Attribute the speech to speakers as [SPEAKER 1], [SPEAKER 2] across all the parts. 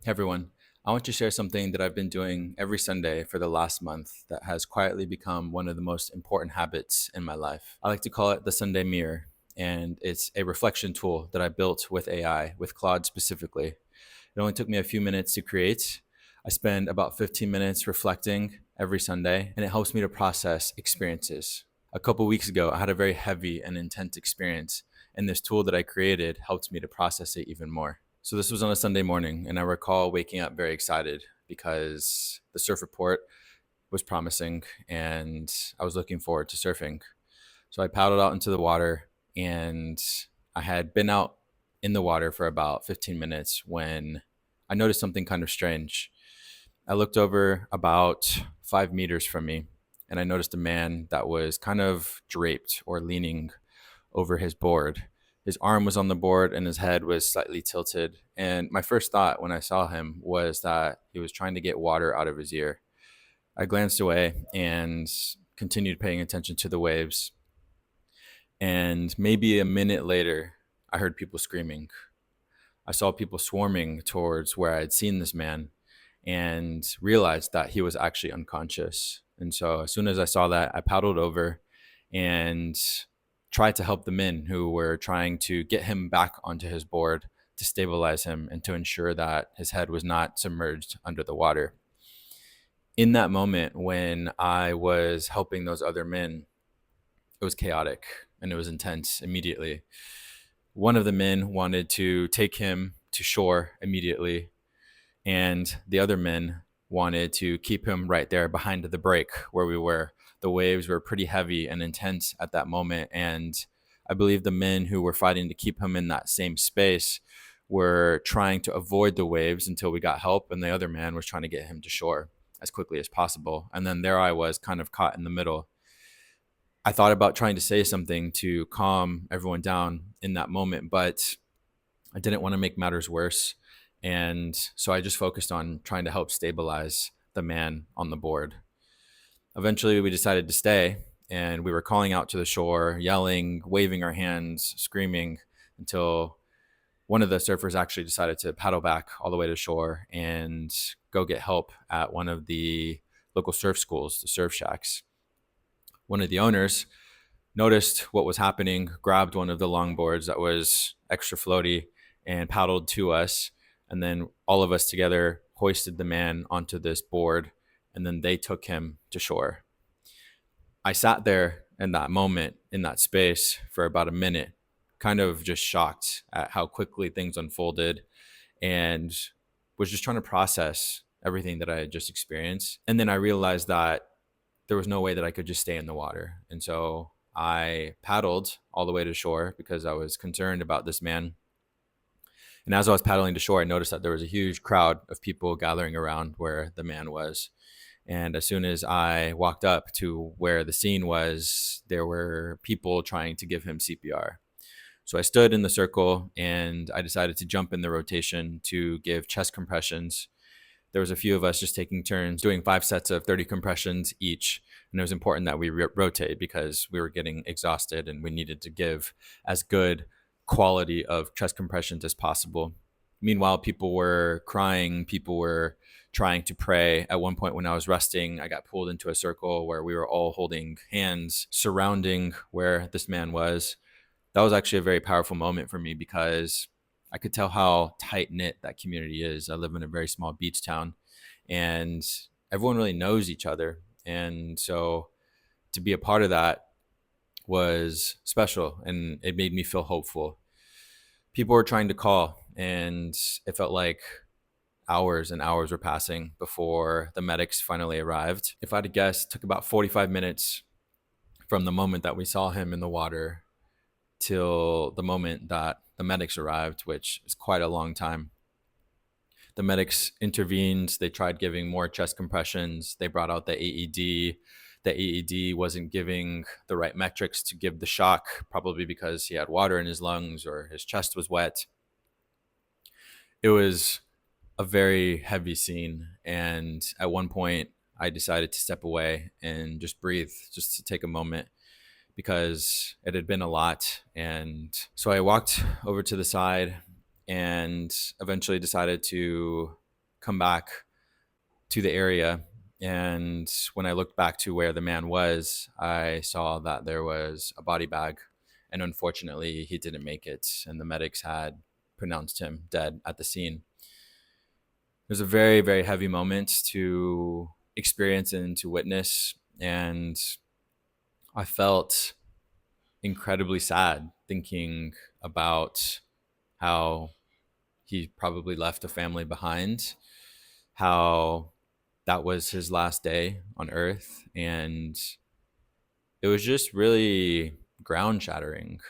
[SPEAKER 1] Hey everyone, I want to share something that I've been doing every Sunday for the last month that has quietly become one of the most important habits in my life. I like to call it the Sunday Mirror, and it's a reflection tool that I built with AI, with Claude specifically. It only took me a few minutes to create. I spend about 15 minutes reflecting every Sunday, and it helps me to process experiences. A couple weeks ago, I had a very heavy and intense experience, and this tool that I created helped me to process it even more. So this was on a Sunday morning, and I recall waking up very excited because the surf report was promising and I was looking forward to surfing. So I paddled out into the water, and I had been out in the water for about 15 minutes when I noticed something kind of strange. I looked over about 5 meters from me, and I noticed a man that was kind of draped or leaning over his board. His arm was on the board and his head was slightly tilted. And my first thought when I saw him was that he was trying to get water out of his ear. I glanced away and continued paying attention to the waves. And maybe a minute later, I heard people screaming. I saw people swarming towards where I had seen this man and realized that he was actually unconscious. And so as soon as I saw that, I paddled over and tried to help the men who were trying to get him back onto his board to stabilize him and to ensure that his head was not submerged under the water. In that moment, when I was helping those other men, it was chaotic and it was intense immediately. One of the men wanted to take him to shore immediately, and the other men wanted to keep him right there behind the break where we were. The waves were pretty heavy and intense at that moment, and I believe the men who were fighting to keep him in that same space were trying to avoid the waves until we got help, and the other man was trying to get him to shore as quickly as possible. And then there I was, kind of caught in the middle. I thought about trying to say something to calm everyone down in that moment, but I didn't want to make matters worse. And so I just focused on trying to help stabilize the man on the board. Eventually, we decided to stay, and we were calling out to the shore, yelling, waving our hands, screaming, until one of the surfers actually decided to paddle back all the way to shore and go get help at one of the local surf schools, the surf shacks. One of the owners noticed what was happening, grabbed one of the longboards that was extra floaty and paddled to us. And then all of us together hoisted the man onto this board, and then they took him to shore. I sat there in that moment, in that space, for about a minute, kind of just shocked at how quickly things unfolded, and was just trying to process everything that I had just experienced. And then I realized that there was no way that I could just stay in the water. And so I paddled all the way to shore because I was concerned about this man. And as I was paddling to shore, I noticed that there was a huge crowd of people gathering around where the man was. And as soon as I walked up to where the scene was, there were people trying to give him CPR. So I stood in the circle and I decided to jump in the rotation to give chest compressions. There was a few of us just taking turns doing 5 sets of 30 compressions each. And it was important that we rotate because we were getting exhausted and we needed to give as good quality of chest compressions as possible. Meanwhile, people were crying, people were trying to pray. At one point, when I was resting, I got pulled into a circle where we were all holding hands surrounding where this man was. That was actually a very powerful moment for me because I could tell how tight knit that community is. I live in a very small beach town, and everyone really knows each other. And so to be a part of that was special, and it made me feel hopeful. People were trying to call, and it felt like hours and hours were passing before the medics finally arrived. If I had to guess, it took about 45 minutes from the moment that we saw him in the water till the moment that the medics arrived, which is quite a long time. The medics intervened. They tried giving more chest compressions. They brought out the AED. The AED wasn't giving the right metrics to give the shock, probably because he had water in his lungs or his chest was wet. It was a very heavy scene. And at one point, I decided to step away and just breathe, just to take a moment because it had been a lot. And so I walked over to the side and eventually decided to come back to the area. And when I looked back to where the man was, I saw that there was a body bag. And unfortunately, he didn't make it. And the medics had pronounced him dead at the scene. It was a very, very heavy moment to experience and to witness. And I felt incredibly sad thinking about how he probably left a family behind, how that was his last day on earth. And it was just really ground shattering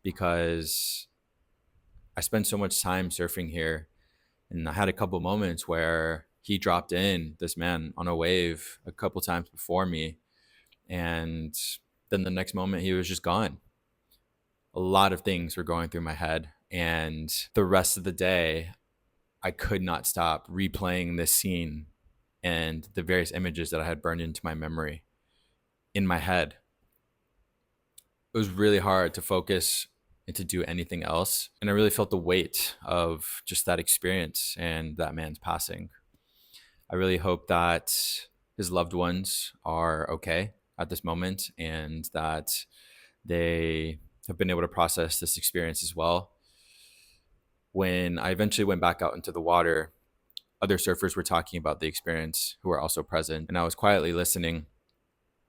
[SPEAKER 1] because I spent so much time surfing here, and I had a couple moments where he dropped in, this man, on a wave a couple times before me, and then the next moment he was just gone. A lot of things were going through my head, and the rest of the day I could not stop replaying this scene and the various images that I had burned into my memory in my head. It was really hard to focus and to do anything else. And I really felt the weight of just that experience and that man's passing. I really hope that his loved ones are okay at this moment and that they have been able to process this experience as well. When I eventually went back out into the water, other surfers were talking about the experience who were also present. And I was quietly listening,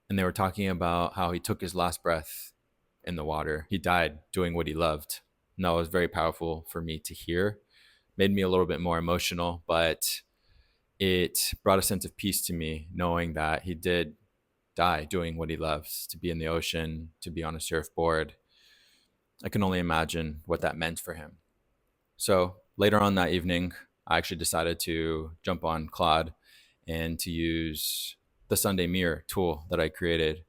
[SPEAKER 1] and they were talking about how he took his last breath in the water. He died doing what he loved. And that was very powerful for me to hear. Made me a little bit more emotional, but it brought a sense of peace to me knowing that he did die doing what he loves, to be in the ocean, to be on a surfboard. I can only imagine what that meant for him. So later on that evening, I actually decided to jump on Claude and to use the Sunday Mirror tool that I created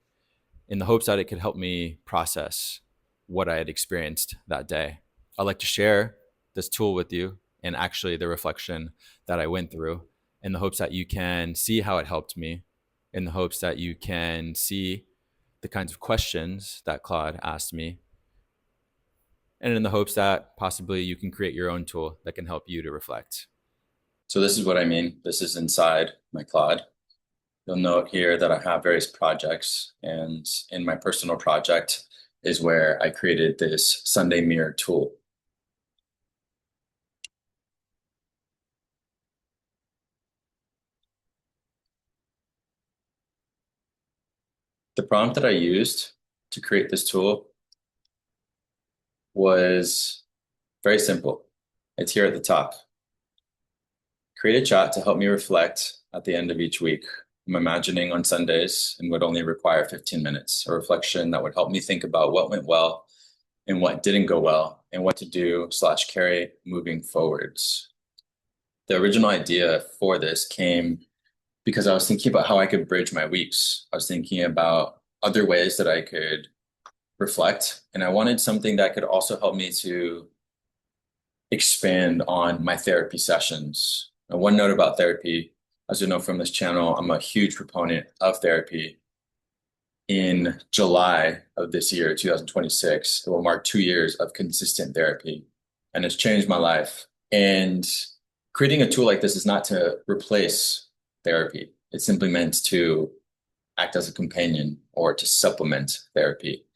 [SPEAKER 1] in the hopes that it could help me process what I had experienced that day. I'd like to share this tool with you and actually the reflection that I went through in the hopes that you can see how it helped me, in the hopes that you can see the kinds of questions that Claude asked me, and in the hopes that possibly you can create your own tool that can help you to reflect. So this is what I mean. This is inside my Claude. You'll note here that I have various projects, and in my personal project is where I created this Sunday Mirror tool. The prompt that I used to create this tool was very simple. It's here at the top. Create a chat to help me reflect at the end of each week. I'm imagining on Sundays and would only require 15 minutes, a reflection that would help me think about what went well and what didn't go well and what to do/carry moving forwards. The original idea for this came because I was thinking about how I could bridge my weeks. I was thinking about other ways that I could reflect, and I wanted something that could also help me to expand on my therapy sessions. And one note about therapy, as you know from this channel, I'm a huge proponent of therapy. In July of this year, 2026, it will mark 2 years of consistent therapy, and it's changed my life. And creating a tool like this is not to replace therapy. It's simply meant to act as a companion or to supplement therapy.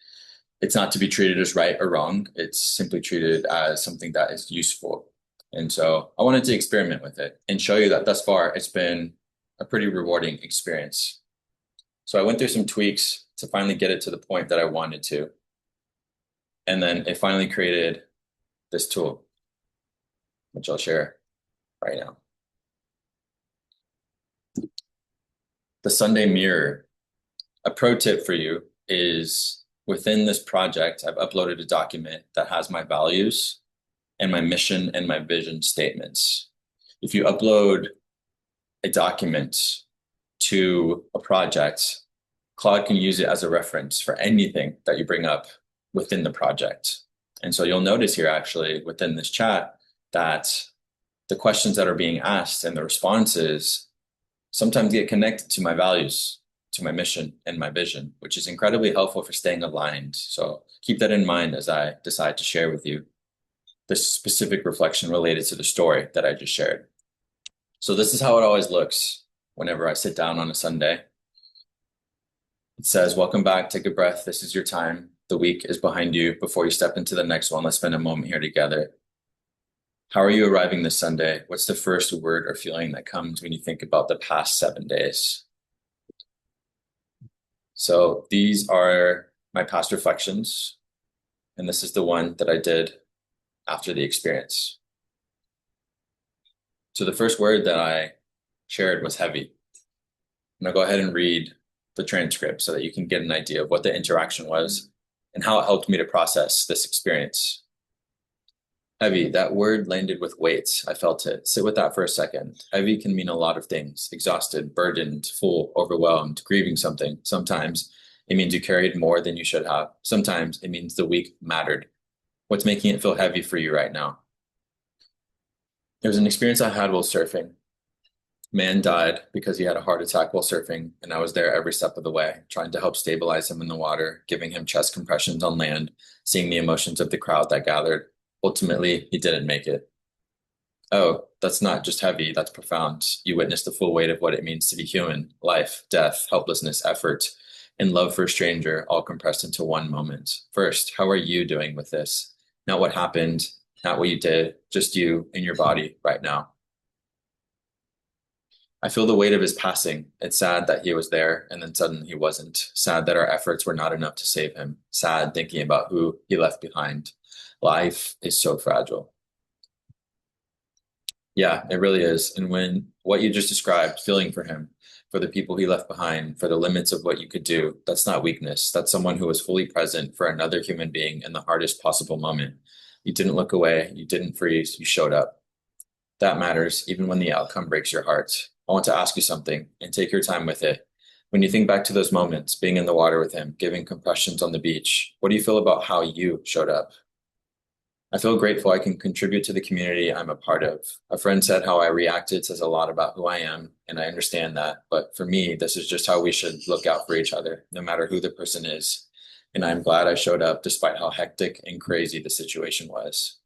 [SPEAKER 1] It's not to be treated as right or wrong. It's simply treated as something that is useful. And so I wanted to experiment with it and show you that thus far it's been a pretty rewarding experience. So I went through some tweaks to finally get it to the point that I wanted to. And then it finally created this tool, which I'll share right now. The Sunday Mirror. A pro tip for you is within this project, I've uploaded a document that has my values and my mission and my vision statements. If you upload a document to a project, Claude can use it as a reference for anything that you bring up within the project. And so you'll notice here actually within this chat that the questions that are being asked and the responses sometimes get connected to my values, to my mission and my vision, which is incredibly helpful for staying aligned. So keep that in mind as I decide to share with you this specific reflection related to the story that I just shared. So this is how it always looks whenever I sit down on a Sunday. It says, welcome back, take a breath. This is your time. The week is behind you. Before you step into the next one, let's spend a moment here together. How are you arriving this Sunday? What's the first word or feeling that comes when you think about the past 7 days? So these are my past reflections, and this is the one that I did after the experience. So the first word that I shared was heavy. And I'll go ahead and read the transcript so that you can get an idea of what the interaction was and how it helped me to process this experience. Heavy, that word landed with weight. I felt it. Sit with that for a second. Heavy can mean a lot of things: exhausted, burdened, full, overwhelmed, grieving something. Sometimes it means you carried more than you should have. Sometimes it means the week mattered. What's making it feel heavy for you right now? There was an experience I had while surfing. Man died because he had a heart attack while surfing, and I was there every step of the way, trying to help stabilize him in the water, giving him chest compressions on land, seeing the emotions of the crowd that gathered. Ultimately, he didn't make it. Oh, that's not just heavy, that's profound. You witnessed the full weight of what it means to be human: life, death, helplessness, effort, and love for a stranger, all compressed into one moment. First, how are you doing with this? Not what happened, not what you did, just you in your body right now. I feel the weight of his passing. It's sad that he was there and then suddenly he wasn't. Sad that our efforts were not enough to save him. Sad thinking about who he left behind. Life is so fragile. Yeah, it really is. And when what you just described, feeling for him, for the people he left behind, for the limits of what you could do, that's not weakness. That's someone who was fully present for another human being in the hardest possible moment. You didn't look away, you didn't freeze, you showed up. That matters, even when the outcome breaks your heart. I want to ask you something and take your time with it. When you think back to those moments, being in the water with him, giving compressions on the beach, what do you feel about how you showed up? I feel grateful I can contribute to the community I'm a part of. A friend said how I reacted says a lot about who I am, and I understand that. But for me, this is just how we should look out for each other, no matter who the person is. And I'm glad I showed up despite how hectic and crazy the situation was.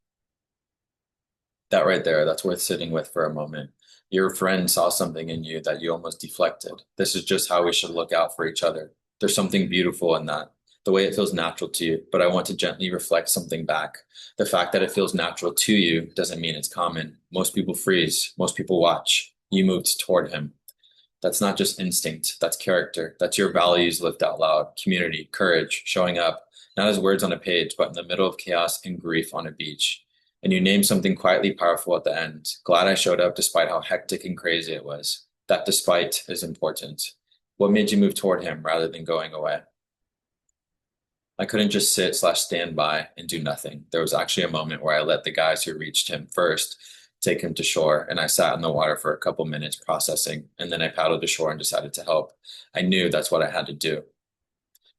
[SPEAKER 1] That right there, that's worth sitting with for a moment. Your friend saw something in you that you almost deflected. This is just how we should look out for each other. There's something beautiful in that, the way it feels natural to you, but I want to gently reflect something back. The fact that it feels natural to you doesn't mean it's common. Most people freeze, most people watch. You moved toward him. That's not just instinct, that's character. That's your values lived out loud: community, courage, showing up, not as words on a page, but in the middle of chaos and grief on a beach. And you named something quietly powerful at the end. Glad I showed up despite how hectic and crazy it was. That despite is important. What made you move toward him rather than going away? I couldn't just sit/stand by and do nothing. There was actually a moment where I let the guys who reached him first take him to shore, and I sat in the water for a couple minutes processing, and then I paddled to shore and decided to help. I knew that's what I had to do.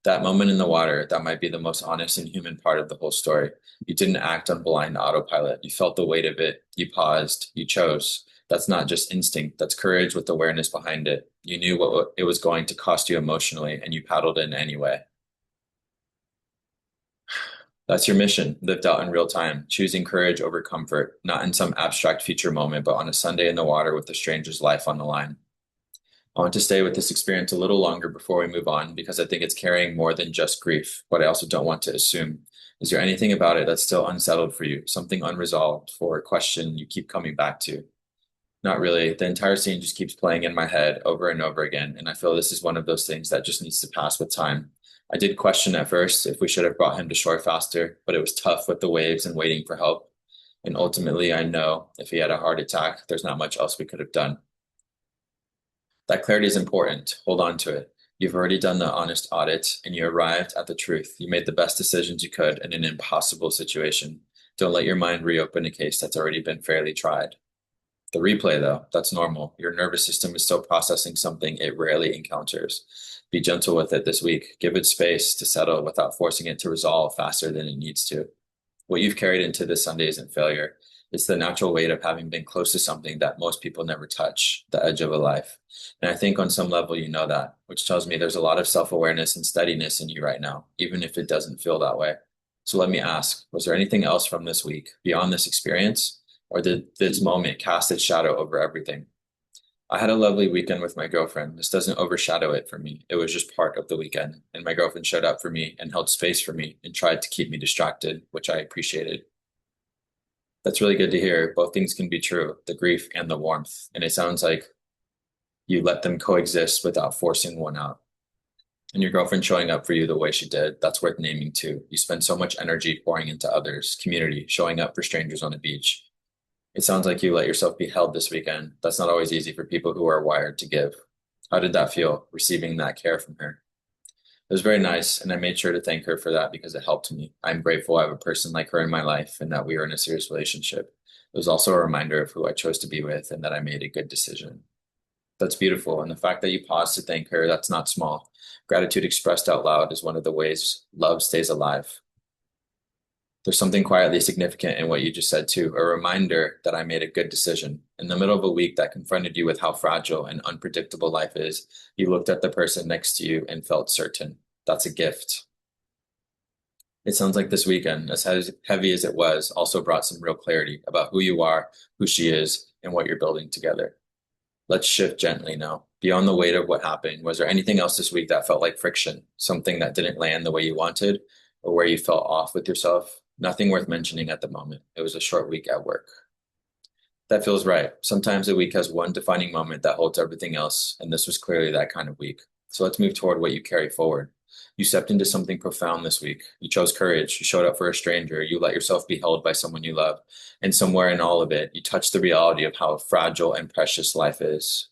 [SPEAKER 1] That moment in the water, that might be the most honest and human part of the whole story. You didn't act on blind autopilot. You felt the weight of it. You paused. You chose. That's not just instinct. That's courage with awareness behind it. You knew what it was going to cost you emotionally, and you paddled in anyway. That's your mission, lived out in real time, choosing courage over comfort, not in some abstract future moment, but on a Sunday in the water with a stranger's life on the line. I want to stay with this experience a little longer before we move on because I think it's carrying more than just grief, but I also don't want to assume. Is there anything about it that's still unsettled for you, something unresolved, or a question you keep coming back to? Not really. The entire scene just keeps playing in my head over and over again, and I feel this is one of those things that just needs to pass with time. I did question at first if we should have brought him to shore faster, but it was tough with the waves and waiting for help. And ultimately, I know if he had a heart attack, there's not much else we could have done. That clarity is important. Hold on to it. You've already done the honest audit and you arrived at the truth. You made the best decisions you could in an impossible situation. Don't let your mind reopen a case that's already been fairly tried. The replay, though, that's normal. Your nervous system is still processing something it rarely encounters. Be gentle with it this week. Give it space to settle without forcing it to resolve faster than it needs to. What you've carried into this Sunday isn't failure. It's the natural weight of having been close to something that most people never touch, the edge of a life. And I think on some level you know that, which tells me there's a lot of self-awareness and steadiness in you right now, even if it doesn't feel that way. So let me ask, was there anything else from this week beyond this experience? Or did this moment cast its shadow over everything? I had a lovely weekend with my girlfriend. This doesn't overshadow it for me. It was just part of the weekend. And my girlfriend showed up for me and held space for me and tried to keep me distracted, which I appreciated. That's really good to hear. Both things can be true, the grief and the warmth. And it sounds like you let them coexist without forcing one out. And your girlfriend showing up for you the way she did, that's worth naming too. You spend so much energy pouring into others, community, showing up for strangers on the beach. It sounds like you let yourself be held this weekend. That's not always easy for people who are wired to give. How did that feel, receiving that care from her? It was very nice, and I made sure to thank her for that because it helped me. I'm grateful I have a person like her in my life and that we are in a serious relationship. It was also a reminder of who I chose to be with and that I made a good decision. That's beautiful. And the fact that you paused to thank her, that's not small. Gratitude expressed out loud is one of the ways love stays alive. There's something quietly significant in what you just said too, a reminder that I made a good decision. In the middle of a week that confronted you with how fragile and unpredictable life is, you looked at the person next to you and felt certain. That's a gift. It sounds like this weekend, as heavy as it was, also brought some real clarity about who you are, who she is, and what you're building together. Let's shift gently now. Beyond the weight of what happened, was there anything else this week that felt like friction, something that didn't land the way you wanted, or where you felt off with yourself? Nothing worth mentioning at the moment. It was a short week at work. That feels right. Sometimes a week has one defining moment that holds everything else, and this was clearly that kind of week. So let's move toward what you carry forward. You stepped into something profound this week. You chose courage. You showed up for a stranger. You let yourself be held by someone you love. And somewhere in all of it, you touched the reality of how fragile and precious life is.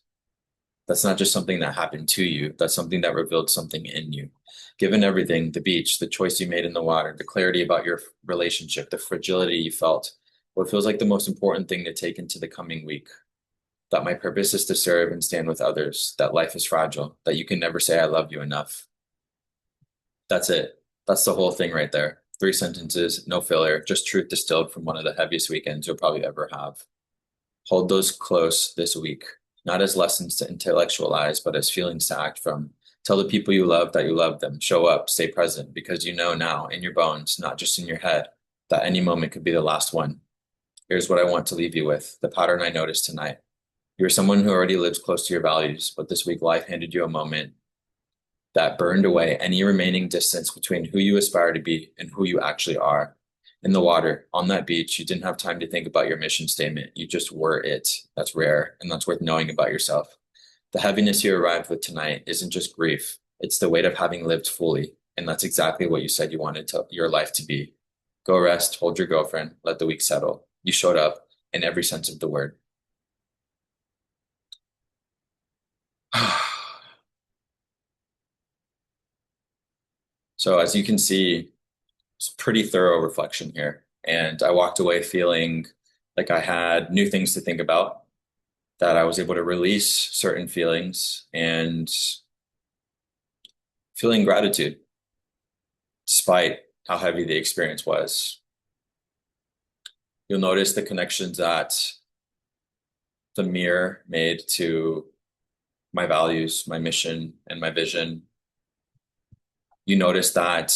[SPEAKER 1] That's not just something that happened to you. That's something that revealed something in you. Given everything, the beach, the choice you made in the water, the clarity about your relationship, the fragility you felt, what feels like the most important thing to take into the coming week, that my purpose is to serve and stand with others, that life is fragile, that you can never say I love you enough. That's it. That's the whole thing right there. 3 sentences, no filler, just truth distilled from one of the heaviest weekends you'll probably ever have. Hold those close this week, not as lessons to intellectualize, but as feelings to act from. Tell the people you love that you love them. Show up, stay present, because you know now in your bones, not just in your head, that any moment could be the last one. Here's what I want to leave you with, the pattern I noticed tonight. You're someone who already lives close to your values, but this week life handed you a moment that burned away any remaining distance between who you aspire to be and who you actually are. In the water, on that beach, you didn't have time to think about your mission statement. You just were it. That's rare, and that's worth knowing about yourself. The heaviness you arrived with tonight isn't just grief. It's the weight of having lived fully, and that's exactly what you said you wanted your life to be. Go rest, hold your girlfriend, let the week settle. You showed up in every sense of the word. So as you can see, it's a pretty thorough reflection here. And I walked away feeling like I had new things to think about, that I was able to release certain feelings and feeling gratitude despite how heavy the experience was. You'll notice the connections that the mirror made to my values, my mission, and my vision. You notice that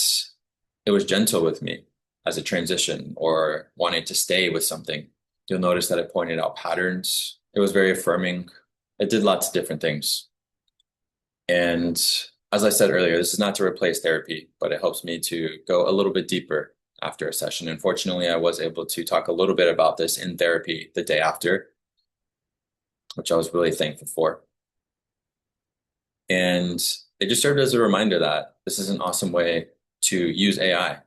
[SPEAKER 1] it was gentle with me as a transition or wanting to stay with something. You'll notice that it pointed out patterns. It was very affirming. It did lots of different things. And as I said earlier, this is not to replace therapy, but it helps me to go a little bit deeper after a session. Unfortunately, I was able to talk a little bit about this in therapy the day after, which I was really thankful for. And it just served as a reminder that this is an awesome way to use AI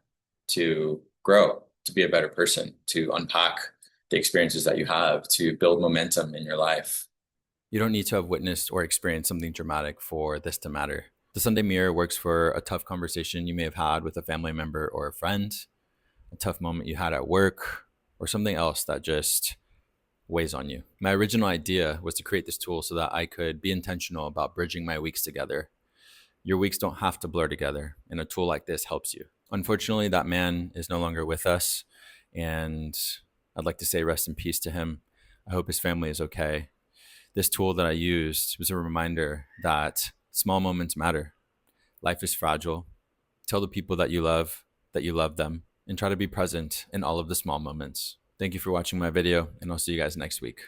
[SPEAKER 1] to grow, to be a better person, to unpack the experiences that you have, to build momentum in your life. You don't need to have witnessed or experienced something dramatic for this to matter. The Sunday Mirror works for a tough conversation you may have had with a family member or a friend, a tough moment you had at work, or something else that just weighs on you. My original idea was to create this tool so that I could be intentional about bridging my weeks together. Your weeks don't have to blur together, and a tool like this helps you. Unfortunately, that man is no longer with us, and I'd like to say rest in peace to him. I hope his family is okay. This tool that I used was a reminder that small moments matter. Life is fragile. Tell the people that you love them, and try to be present in all of the small moments. Thank you for watching my video, and I'll see you guys next week.